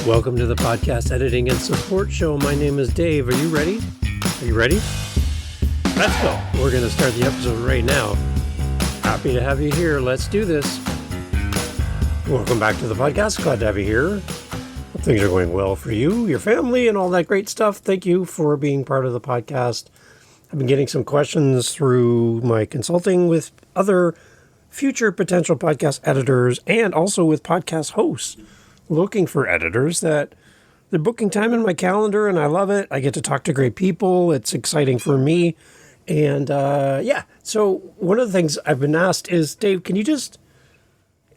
Welcome to the Podcast Editing and Support Show. My name is Dave. Are you ready? Are you ready? Let's go. We're going to start the episode right now. Happy to have you here. Let's do this. Welcome back to the podcast. Glad to have you here. Hope things are going well for you, your family, and all that great stuff. Thank you for being part of the podcast. I've been getting some questions through my consulting with other future potential podcast editors and also with podcast hosts looking for editors that they're booking time in my calendar, and I love it. I get to talk to great people. It's exciting for me. And so one of the things I've been asked is, Dave, can you just,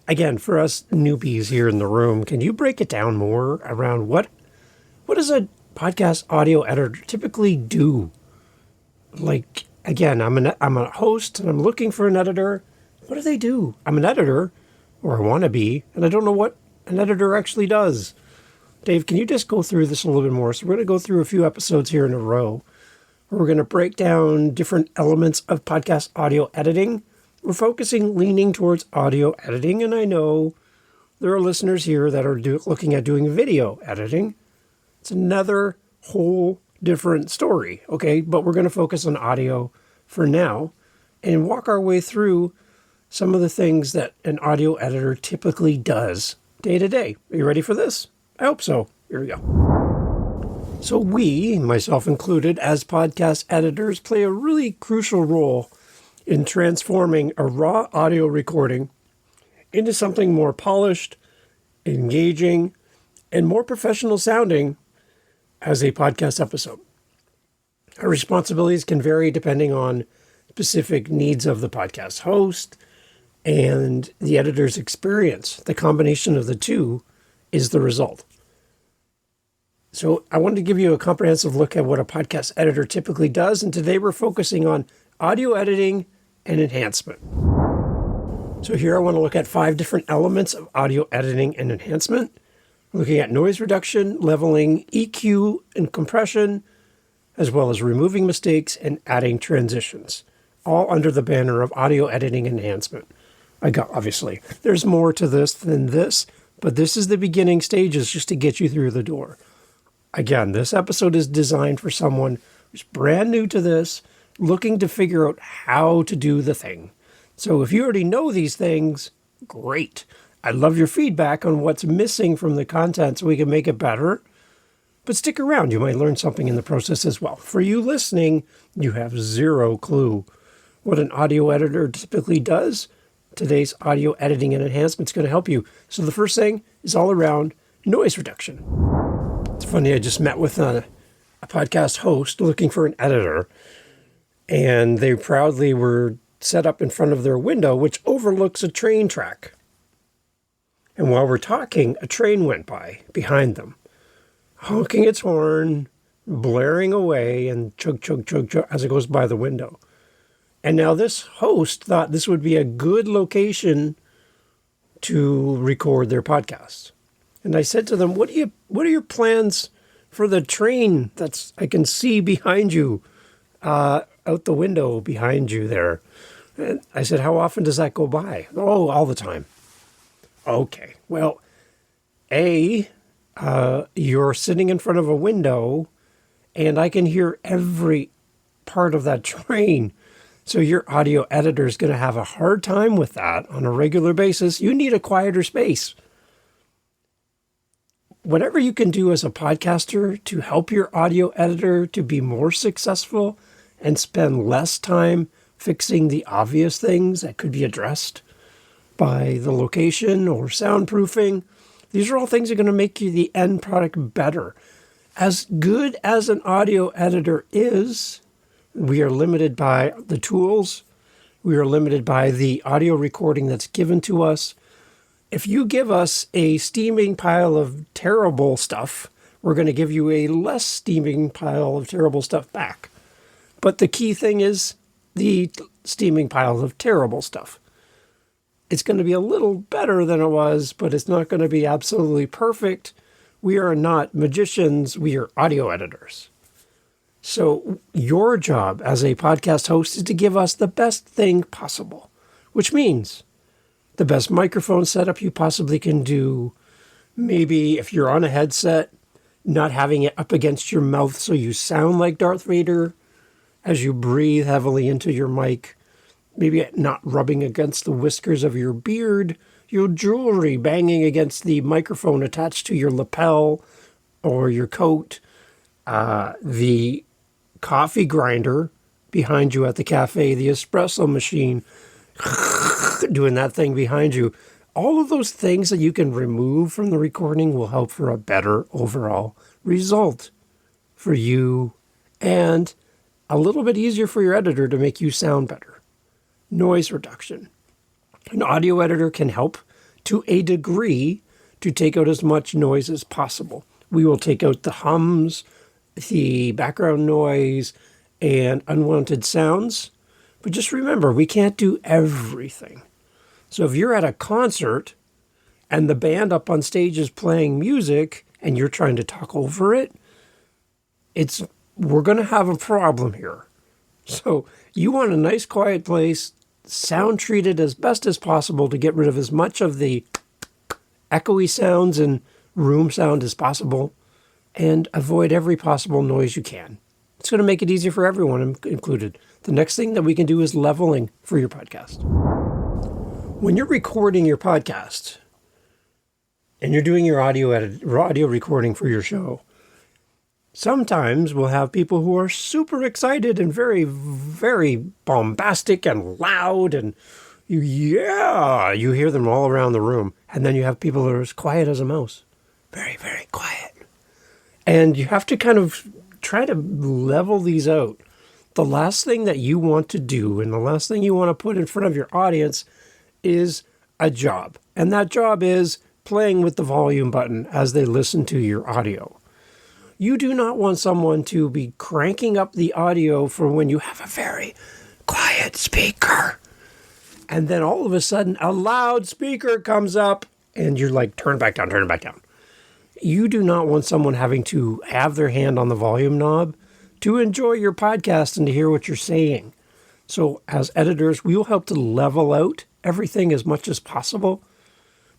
again, for us newbies here in the room, can you break it down more around what does a podcast audio editor typically do? Like, again, I'm a host and I'm looking for an editor. What do they do? I'm an editor, or I want to be, and I don't know what an editor actually does. Dave, can you just go through this a little bit more? So we're going to go through a few episodes here in a row where we're going to break down different elements of podcast audio editing. We're leaning towards audio editing, and I know there are listeners here that are looking at doing video editing. It's another whole different story, okay? But we're going to focus on audio for now and walk our way through some of the things that an audio editor typically does day to day. Are you ready for this? I hope so. Here we go. So we, myself included, as podcast editors, play a really crucial role in transforming a raw audio recording into something more polished, engaging, and more professional sounding as a podcast episode. Our responsibilities can vary depending on specific needs of the podcast host and the editor's experience. The combination of the two is the result. So I wanted to give you a comprehensive look at what a podcast editor typically does, and today we're focusing on audio editing and enhancement. So here I want to look at 5 different elements of audio editing and enhancement. We're looking at noise reduction, leveling, EQ, and compression, as well as removing mistakes and adding transitions, all under the banner of audio editing enhancement. Obviously, there's more to this than this, but this is the beginning stages just to get you through the door. Again, this episode is designed for someone who's brand new to this, looking to figure out how to do the thing. So if you already know these things, great. I'd love your feedback on what's missing from the content so we can make it better. But stick around, you might learn something in the process as well. For you listening, you have zero clue what an audio editor typically does. Today's audio editing and enhancement is going to help you. So the first thing is all around noise reduction. It's funny, I just met with a podcast host looking for an editor, and they proudly were set up in front of their window, which overlooks a train track. And while we're talking, a train went by behind them, honking its horn, blaring away, and chug, chug, chug, chug as it goes by the window. And now this host thought this would be a good location to record their podcast. And I said to them, what are your plans for the train that's I can see behind you, out the window behind you there? And I said, how often does that go by? Oh, all the time. Okay, well, you're sitting in front of a window and I can hear every part of that train. So your audio editor is going to have a hard time with that on a regular basis. You need a quieter space. Whatever you can do as a podcaster to help your audio editor to be more successful and spend less time fixing the obvious things that could be addressed by the location or soundproofing. These are all things that are going to make you the end product better. As good as an audio editor is, we are limited by the tools. We are limited by the audio recording that's given to us. If you give us a steaming pile of terrible stuff, we're going to give you a less steaming pile of terrible stuff back. But the key thing is the steaming pile of terrible stuff. It's going to be a little better than it was, but it's not going to be absolutely perfect. We are not magicians. We are audio editors. So your job as a podcast host is to give us the best thing possible, which means the best microphone setup you possibly can do, Maybe if you're on a headset, not having it up against your mouth so you sound like Darth Vader as you breathe heavily into your mic. Maybe not rubbing against the whiskers of your beard, your jewelry banging against the microphone attached to your lapel or your coat, the coffee grinder behind you at the cafe, the espresso machine doing that thing behind you. All of those things that you can remove from the recording will help for a better overall result for you and a little bit easier for your editor to make you sound better. Noise reduction. An audio editor can help to a degree to take out as much noise as possible. We will take out the hums, the background noise, and unwanted sounds. But just remember, we can't do everything. So if you're at a concert and the band up on stage is playing music and you're trying to talk over it, we're going to have a problem here. So you want a nice quiet place, sound treated as best as possible to get rid of as much of the echoey sounds and room sound as possible and avoid every possible noise you can. It's going to make it easier for everyone included. The next thing that we can do is leveling for your podcast. When you're recording your podcast and you're doing your audio recording for your show, sometimes we'll have people who are super excited and very, very bombastic and loud, and you hear them all around the room. And then you have people that are as quiet as a mouse. Very, very quiet. And you have to kind of try to level these out. The last thing that you want to do and the last thing you want to put in front of your audience is a job. And that job is playing with the volume button as they listen to your audio. You do not want someone to be cranking up the audio for when you have a very quiet speaker. And then all of a sudden a loud speaker comes up and you're like, turn it back down, turn it back down. You do not want someone having to have their hand on the volume knob to enjoy your podcast and to hear what you're saying. So as editors, we will help to level out everything as much as possible.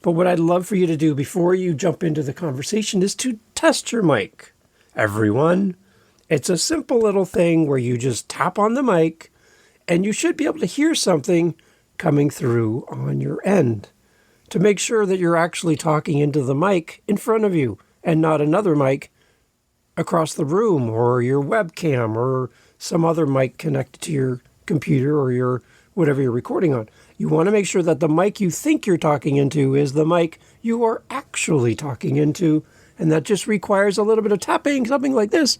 But what I'd love for you to do before you jump into the conversation is to test your mic. Everyone, it's a simple little thing where you just tap on the mic and you should be able to hear something coming through on your end to make sure that you're actually talking into the mic in front of you and not another mic across the room or your webcam or some other mic connected to your computer or your whatever you're recording on. You want to make sure that the mic you think you're talking into is the mic you are actually talking into, and that just requires a little bit of tapping, something like this.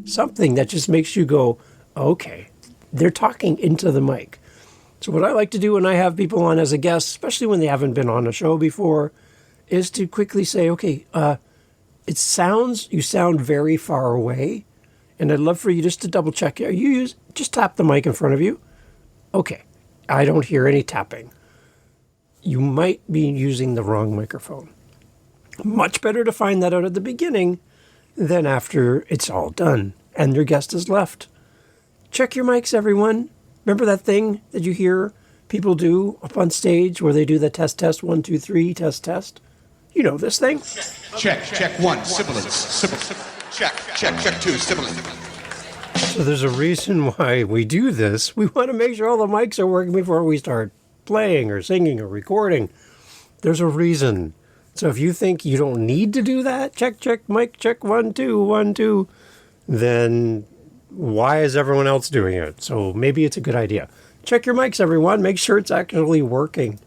Something that just makes you go, okay, they're talking into the mic. So what I like to do when I have people on as a guest, especially when they haven't been on a show before, is to quickly say, okay, you sound very far away, and I'd love for you just to double check. Just tap the mic in front of you. Okay, I don't hear any tapping. You might be using the wrong microphone. Much better to find that out at the beginning than after it's all done and your guest has left. Check your mics, everyone. Remember that thing that you hear people do up on stage where they do the test, 1, 2, 3, test? You know this thing? Check 1, sibilance. Check 2, sibilance. So there's a reason why we do this. We want to make sure all the mics are working before we start playing or singing or recording. There's a reason. So if you think you don't need to do that, check, mic, check, 1, 2, 1, 2, then why is everyone else doing it? So maybe it's a good idea. Check your mics, everyone. Make sure it's actually working.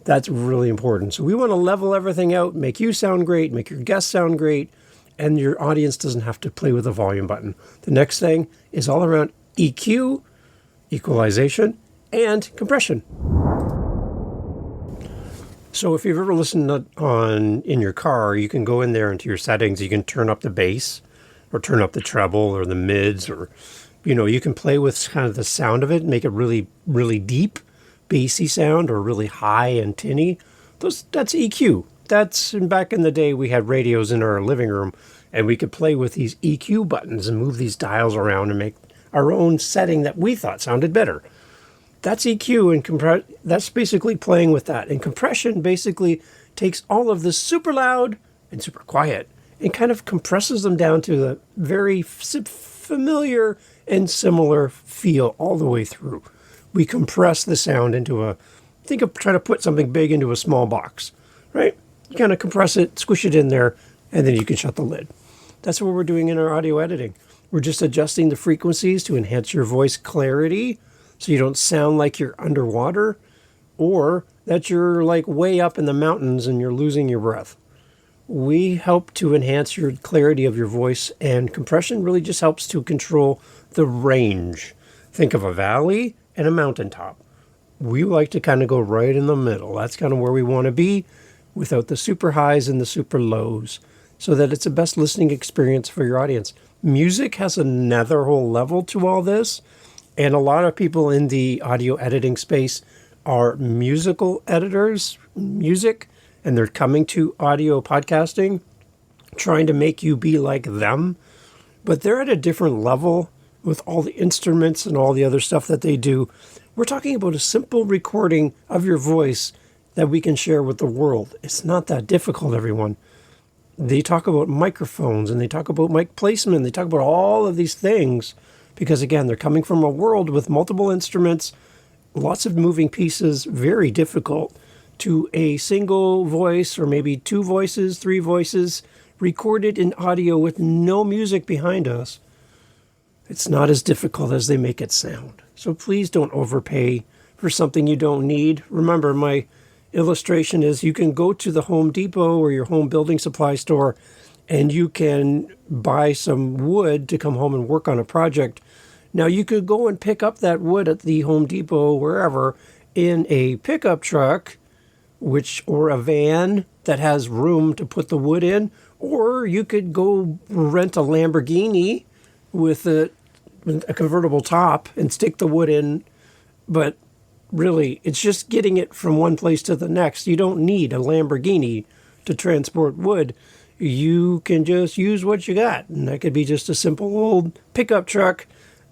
That's really important. So we want to level everything out, make you sound great, make your guests sound great, and your audience doesn't have to play with the volume button. The next thing is all around EQ, equalization, and compression. So if you've ever listened in your car, you can go in there into your settings. You can turn up the bass or turn up the treble or the mids, or, you can play with kind of the sound of it, make it really, really deep, bassy sound, or really high and tinny. That's EQ. Back in the day, we had radios in our living room, and we could play with these EQ buttons and move these dials around and make our own setting that we thought sounded better. That's EQ, and that's basically playing with that. And compression basically takes all of the super loud and super quiet and kind of compresses them down to a very familiar and similar feel all the way through. We compress the sound into think of trying to put something big into a small box, right? You kind of compress it, squish it in there, and then you can shut the lid. That's what we're doing in our audio editing. We're just adjusting the frequencies to enhance your voice clarity so you don't sound like you're underwater or that you're like way up in the mountains and you're losing your breath. We help to enhance your clarity of your voice, and compression really just helps to control the range. Think of a valley and a mountaintop. We like to kind of go right in the middle. That's kind of where we want to be without the super highs and the super lows, so that it's the best listening experience for your audience. Music has another whole level to all this, and a lot of people in the audio editing space are musical editors, and they're coming to audio podcasting, trying to make you be like them, but they're at a different level with all the instruments and all the other stuff that they do. We're talking about a simple recording of your voice that we can share with the world. It's not that difficult, everyone. They talk about microphones and they talk about mic placement. They talk about all of these things because, again, they're coming from a world with multiple instruments, lots of moving pieces, very difficult, to a single voice or maybe two voices, three voices, recorded in audio with no music behind us. It's not as difficult as they make it sound. So please don't overpay for something you don't need. Remember, my illustration is you can go to the Home Depot or your home building supply store and you can buy some wood to come home and work on a project. Now, you could go and pick up that wood at the Home Depot, wherever, in a pickup truck, or a van that has room to put the wood in, or you could go rent a Lamborghini with a convertible top and stick the wood in. But really, it's just getting it from one place to the next. You don't need a Lamborghini to transport wood. You can just use what you got, and that could be just a simple old pickup truck,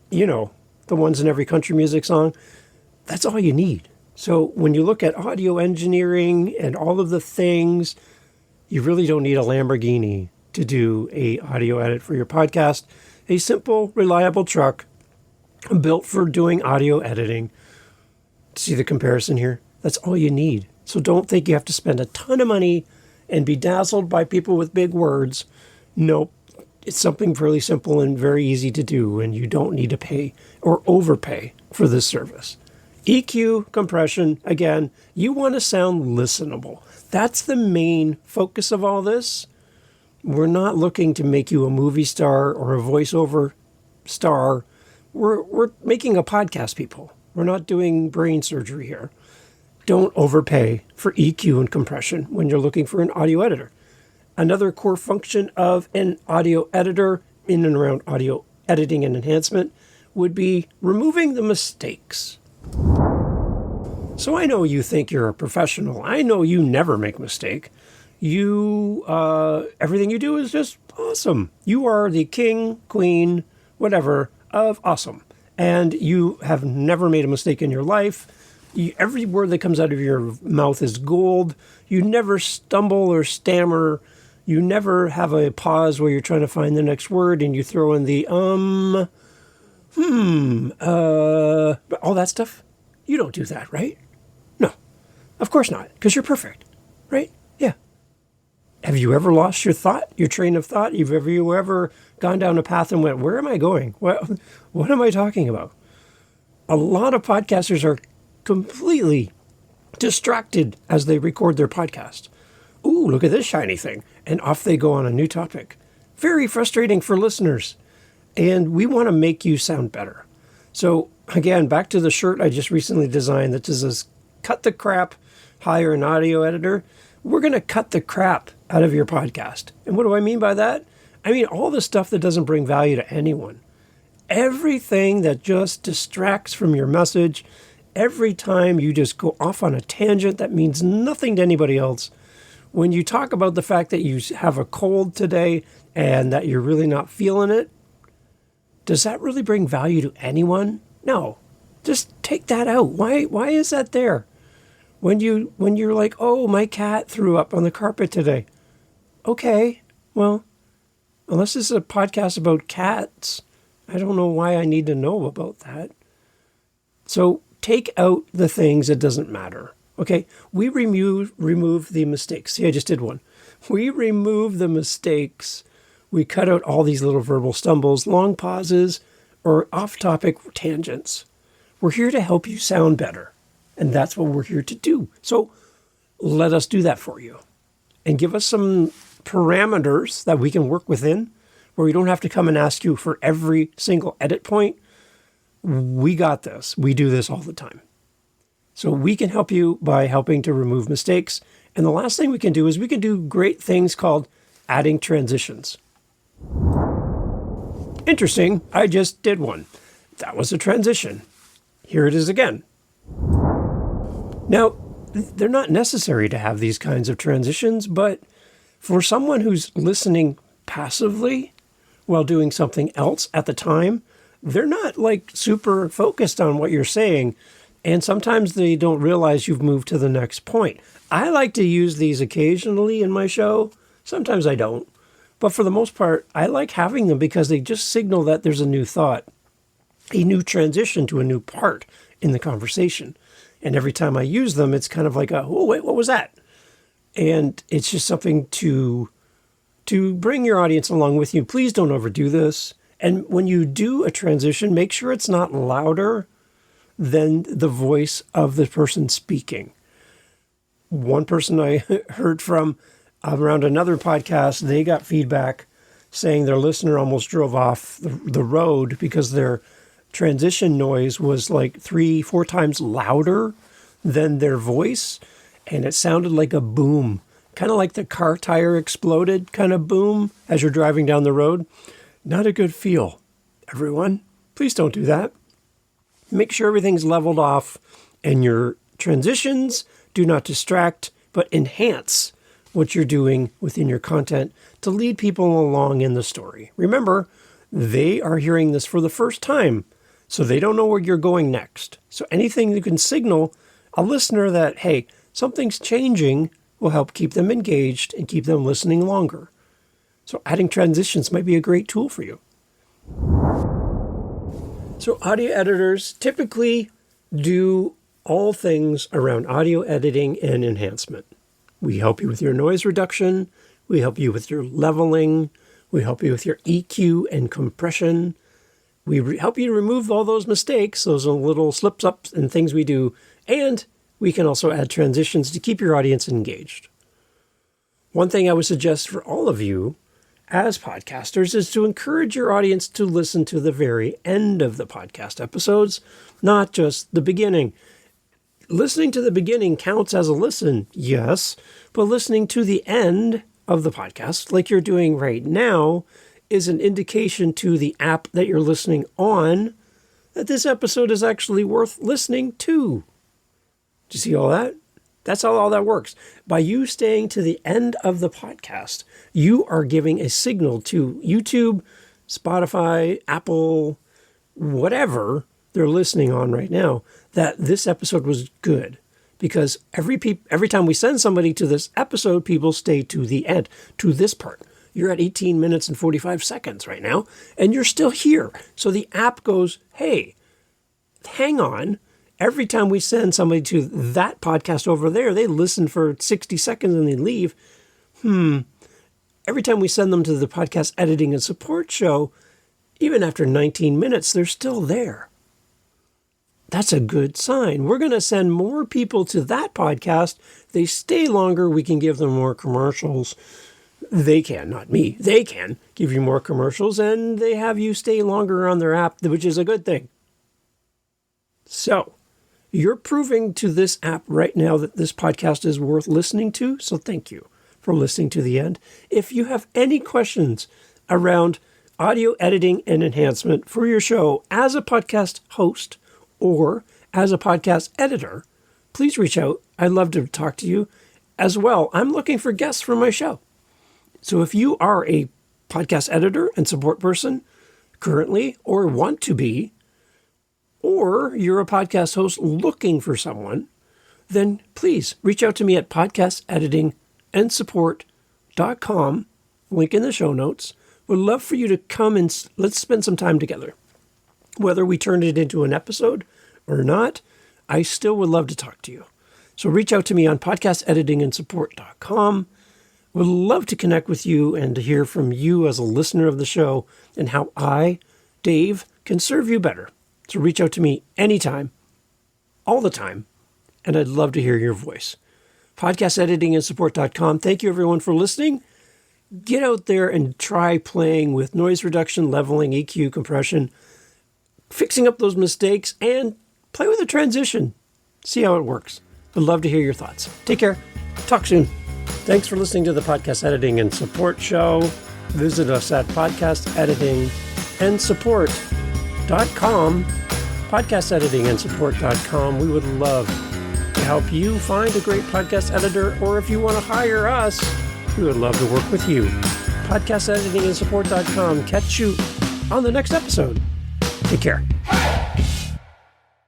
the ones in every country music song. That's all you need. So when you look at audio engineering and all of the things, you really don't need a Lamborghini to do a audio edit for your podcast. A simple, reliable truck built for doing audio editing. See the comparison here? That's all you need. So don't think you have to spend a ton of money and be dazzled by people with big words. Nope. It's something really simple and very easy to do, and you don't need to pay or overpay for this service. EQ, compression, again, you want to sound listenable. That's the main focus of all this. We're not looking to make you a movie star or a voiceover star. We're making a podcast, people. We're not doing brain surgery here. Don't overpay for EQ and compression when you're looking for an audio editor. Another core function of an audio editor in and around audio editing and enhancement would be removing the mistakes. So I know you think you're a professional. I know you never make a mistake. Everything you do is just awesome. You are the king, queen, whatever, of awesome. And you have never made a mistake in your life. Every word that comes out of your mouth is gold. You never stumble or stammer. You never have a pause where you're trying to find the next word and you throw in the all that stuff. You don't do that, right? No, of course not, because you're perfect, right? Yeah. Have you ever lost your train of thought? Have you ever gone down a path and went, where am I going? What am I talking about? A lot of podcasters are completely distracted as they record their podcast. Ooh, look at this shiny thing. And off they go on a new topic. Very frustrating for listeners. And we want to make you sound better. So again, back to the shirt I just recently designed that says, cut the crap, hire an audio editor. We're going to cut the crap out of your podcast. And what do I mean by that? I mean all the stuff that doesn't bring value to anyone. Everything that just distracts from your message. Every time you just go off on a tangent that means nothing to anybody else. When you talk about the fact that you have a cold today and that you're really not feeling it, does that really bring value to anyone? No. Just take that out. Why is that there? When you're like, oh, my cat threw up on the carpet today. Okay, well, unless this is a podcast about cats, I don't know why I need to know about that. So take out the things that doesn't matter. Okay, we remove the mistakes. See, I just did one. We remove the mistakes. We cut out all these little verbal stumbles, long pauses, or off-topic tangents. We're here to help you sound better, and that's what we're here to do. So let us do that for you, and give us some parameters that we can work within, where we don't have to come and ask you for every single edit point. We got this. We do this all the time. So we can help you by helping to remove mistakes. And the last thing we can do is we can do great things called adding transitions. Interesting. I just did one. That was a transition. Here it is again. Now, they're not necessary to have these kinds of transitions, but for someone who's listening passively while doing something else at the time, they're not like super focused on what you're saying. And sometimes they don't realize you've moved to the next point. I like to use these occasionally in my show. Sometimes I don't. But for the most part, I like having them because they just signal that there's a new thought, a new transition to a new part in the conversation. And every time I use them, it's kind of like, oh, wait, what was that? And it's just something to bring your audience along with you. Please don't overdo this. And when you do a transition, make sure it's not louder than the voice of the person speaking. One person I heard from around another podcast, they got feedback saying their listener almost drove off the road because their transition noise was like 3-4 times louder than their voice. And it sounded like a boom, kind of like the car tire exploded kind of boom as you're driving down the road. Not a good feel. Everyone, please don't do that. Make sure everything's leveled off and your transitions do not distract, but enhance what you're doing within your content to lead people along in the story. Remember, they are hearing this for the first time, so they don't know where you're going next. So anything you can signal a listener that, hey, something's changing will help keep them engaged and keep them listening longer. So adding transitions might be a great tool for you. So audio editors typically do all things around audio editing and enhancement. We help you with your noise reduction. We help you with your leveling. We help you with your EQ and compression. We help you remove all those mistakes, those little slips-ups and things we do. And we can also add transitions to keep your audience engaged. One thing I would suggest for all of you as podcasters is to encourage your audience to listen to the very end of the podcast episodes, not just the beginning. Listening to the beginning counts as a listen, yes, but listening to the end of the podcast, like you're doing right now, is an indication to the app that you're listening on that this episode is actually worth listening to. Do you see all that? That's how all that works. By you staying to the end of the podcast, you are giving a signal to YouTube, Spotify, Apple, whatever they're listening on right now, that this episode was good. Because every time we send somebody to this episode, people stay to the end, to this part. You're at 18 minutes and 45 seconds right now, and you're still here. So the app goes, hey, hang on. Every time we send somebody to that podcast over there, they listen for 60 seconds and they leave. Every time we send them to the podcast editing and support show, even after 19 minutes, they're still there. That's a good sign. We're going to send more people to that podcast. They stay longer. We can give them more commercials. They can, not me. They can give you more commercials, and they have you stay longer on their app, which is a good thing. So, you're proving to this app right now that this podcast is worth listening to, so thank you for listening to the end. If you have any questions around audio editing and enhancement for your show as a podcast host or as a podcast editor, please reach out. I'd love to talk to you as well. I'm looking for guests for my show. So if you are a podcast editor and support person currently or want to be, or you're a podcast host looking for someone, then please reach out to me at podcasteditingandsupport.com, link in the show notes. Would love for you to come and let's spend some time together. Whether we turn it into an episode or not, I still would love to talk to you. So reach out to me on podcasteditingandsupport.com. Would love to connect with you and to hear from you as a listener of the show and how I, Dave, can serve you better. So reach out to me anytime, all the time, and I'd love to hear your voice. Podcasteditingandsupport.com. Thank you, everyone, for listening. Get out there and try playing with noise reduction, leveling, EQ, compression, fixing up those mistakes, and play with the transition. See how it works. Would love to hear your thoughts. Take care. Talk soon. Thanks for listening to the Podcast Editing and Support Show. Visit us at podcasteditingandsupport.com, podcasteditingandsupport.com. We would love to help you find a great podcast editor, or if you want to hire us, we would love to work with you. Podcasteditingandsupport.com. Catch you on the next episode. Take care.